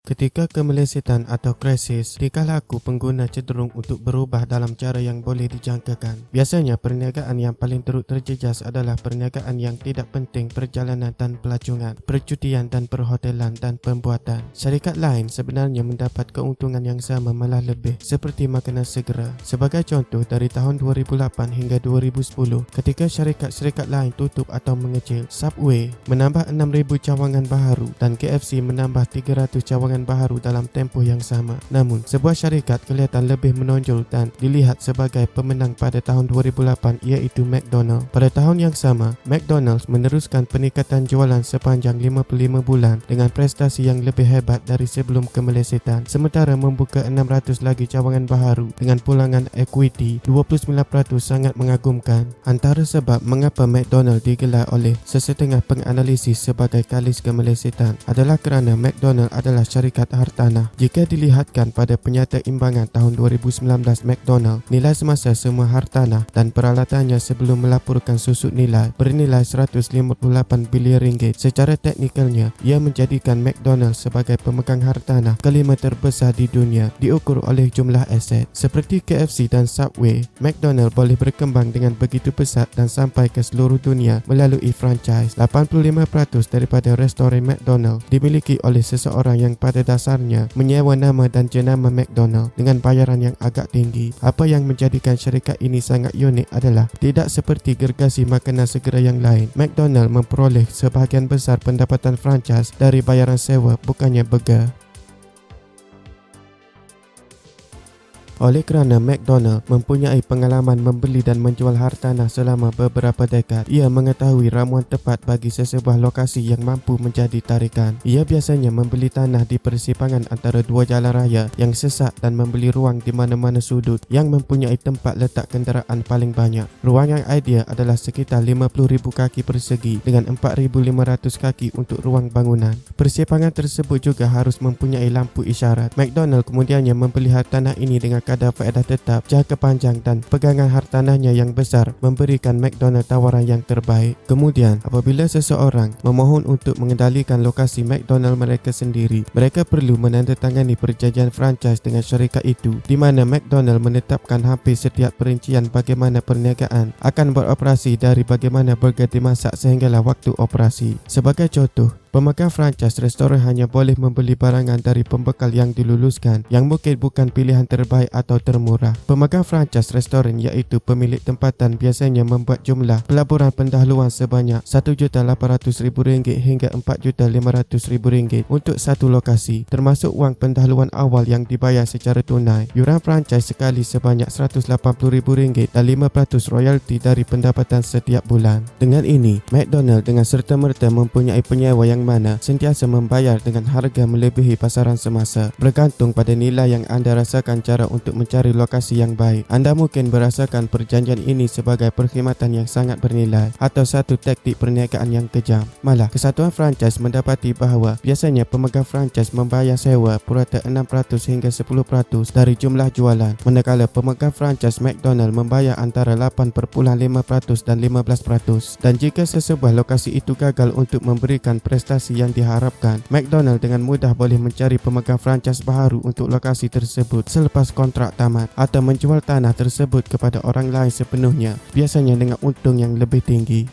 Ketika kemelesetan atau krisis, tingkah laku pengguna cenderung untuk berubah dalam cara yang boleh dijangkakan. Biasanya perniagaan yang paling turut terjejas adalah perniagaan yang tidak penting, perjalanan dan pelacungan, percutian dan perhotelan dan pembuatan. Syarikat lain sebenarnya mendapat keuntungan yang sama malah lebih, seperti makanan segera. Sebagai contoh, dari tahun 2008 hingga 2010, ketika syarikat-syarikat lain tutup atau mengecil, Subway menambah 6,000 cawangan baharu dan KFC menambah 300 cawangan baharu dalam tempoh yang sama. Namun, sebuah syarikat kelihatan lebih menonjol dan dilihat sebagai pemenang pada tahun 2008 iaitu McDonald. Pada tahun yang sama, McDonald's meneruskan peningkatan jualan sepanjang 55 bulan dengan prestasi yang lebih hebat dari sebelum kemelesetan, sementara membuka 600 lagi cawangan baharu dengan pulangan equity 29% sangat mengagumkan. Antara sebab mengapa McDonald digelar oleh sesetengah penganalisis sebagai kalis kemelesetan adalah kerana McDonald adalah syarikat hartanah. Jika dilihatkan pada penyata imbangan tahun 2019 McDonald, nilai semasa semua hartanah dan peralatannya sebelum melaporkan susut nilai bernilai 158 bilion ringgit. Secara teknikalnya, ia menjadikan McDonald sebagai pemegang hartanah kelima terbesar di dunia diukur oleh jumlah aset. Seperti KFC dan Subway, McDonald boleh berkembang dengan begitu pesat dan sampai ke seluruh dunia melalui franchise. 85% daripada restoran McDonald dimiliki oleh seseorang yang pada dasarnya menyewa nama dan jenama McDonald dengan bayaran yang agak tinggi. Apa yang menjadikan syarikat ini sangat unik adalah tidak seperti gergasi makanan segera yang lain, McDonald memperoleh sebahagian besar pendapatan franchise dari bayaran sewa, bukannya burger. Oleh kerana McDonald mempunyai pengalaman membeli dan menjual hartanah selama beberapa dekad, ia mengetahui ramuan tepat bagi sesebuah lokasi yang mampu menjadi tarikan. Ia biasanya membeli tanah di persimpangan antara dua jalan raya yang sesak dan membeli ruang di mana-mana sudut yang mempunyai tempat letak kenderaan paling banyak. Ruang yang ideal adalah sekitar 50,000 kaki persegi dengan 4,500 kaki untuk ruang bangunan. Persimpangan tersebut juga harus mempunyai lampu isyarat. McDonald kemudiannya membeli hartanah ini dengan kadar faedah tetap, jangka panjang dan pegangan hartanahnya yang besar memberikan McDonald tawaran yang terbaik. Kemudian, apabila seseorang memohon untuk mengendalikan lokasi McDonald mereka sendiri, mereka perlu menandatangani perjanjian franchise dengan syarikat itu, di mana McDonald menetapkan hampir setiap perincian bagaimana perniagaan akan beroperasi, dari bagaimana burger dimasak sehinggalah waktu operasi. Sebagai contoh, pemegang franchise restoran hanya boleh membeli barangan dari pembekal yang diluluskan, yang mungkin bukan pilihan terbaik atau termurah. Pemegang franchise restoran iaitu pemilik tempatan biasanya membuat jumlah pelaburan pendahuluan sebanyak RM1,800,000 hingga RM4,500,000 untuk satu lokasi, termasuk wang pendahuluan awal yang dibayar secara tunai, yuran franchise sekali sebanyak RM180,000 dan 5% royalti dari pendapatan setiap bulan. Dengan ini, McDonald dengan serta-merta mempunyai penyewa yang mana sentiasa membayar dengan harga melebihi pasaran semasa. Bergantung pada nilai yang anda rasakan cara untuk mencari lokasi yang baik. Anda mungkin merasakan perjanjian ini sebagai perkhidmatan yang sangat bernilai atau satu taktik perniagaan yang kejam. Malah, kesatuan franchise mendapati bahawa biasanya pemegang franchise membayar sewa purata 6% hingga 10% dari jumlah jualan, manakala pemegang franchise McDonald membayar antara 8,5% dan 15%. Dan jika sesebuah lokasi itu gagal untuk memberikan prestasi yang diharapkan, McDonald dengan mudah boleh mencari pemegang franchise baharu untuk lokasi tersebut selepas kontrak tamat, atau menjual tanah tersebut kepada orang lain sepenuhnya, biasanya dengan untung yang lebih tinggi.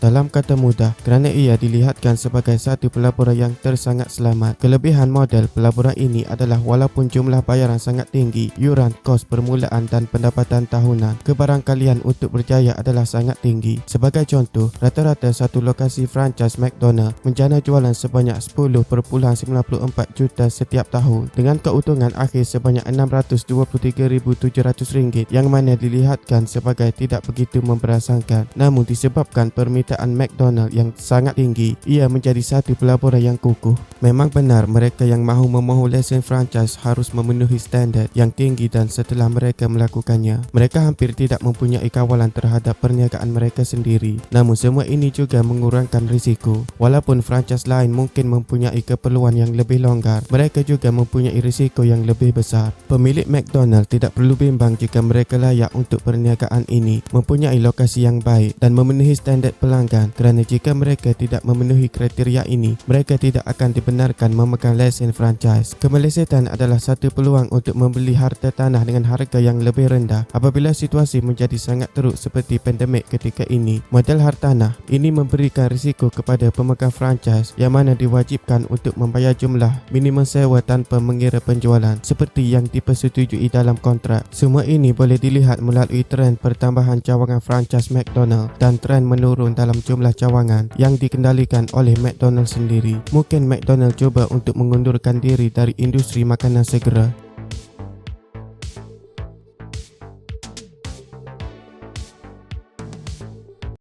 Dalam kata mudah, kerana ia dilihatkan sebagai satu pelaburan yang tersangat selamat. Kelebihan model pelaburan ini adalah walaupun jumlah bayaran sangat tinggi, yuran, kos permulaan dan pendapatan tahunan, kebarangkalian untuk berjaya adalah sangat tinggi. Sebagai contoh, rata-rata satu lokasi franchise McDonald menjana jualan sebanyak 10,94 juta setiap tahun, dengan keuntungan akhir sebanyak RM623,700, yang mana dilihatkan sebagai tidak begitu memberasangkan. Namun disebabkan permintaan McDonald yang sangat tinggi, ia menjadi satu pelaburan yang kukuh. Memang benar mereka yang mahu memohon lesen franchise harus memenuhi standard yang tinggi, dan setelah mereka melakukannya, mereka hampir tidak mempunyai kawalan terhadap perniagaan mereka sendiri. Namun semua ini juga mengurangkan risiko. Walaupun franchise lain mungkin mempunyai keperluan yang lebih longgar, mereka juga mempunyai risiko yang lebih besar. Pemilik McDonald tidak perlu bimbang jika mereka layak untuk perniagaan ini, mempunyai lokasi yang baik dan memenuhi standard pelanggan pelanggan, kerana jika mereka tidak memenuhi kriteria ini, mereka tidak akan dibenarkan memegang lesen franchise. Kemelesetan adalah satu peluang untuk membeli harta tanah dengan harga yang lebih rendah apabila situasi menjadi sangat teruk seperti pandemik ketika ini. Model hartanah ini memberikan risiko kepada pemegang franchise yang mana diwajibkan untuk membayar jumlah minimum sewa tanpa mengira penjualan seperti yang dipersetujui dalam kontrak. Semua ini boleh dilihat melalui trend pertambahan cawangan franchise McDonald dan trend menurun dalam jumlah cawangan yang dikendalikan oleh McDonald sendiri. Mungkin McDonald cuba untuk mengundurkan diri dari industri makanan segera.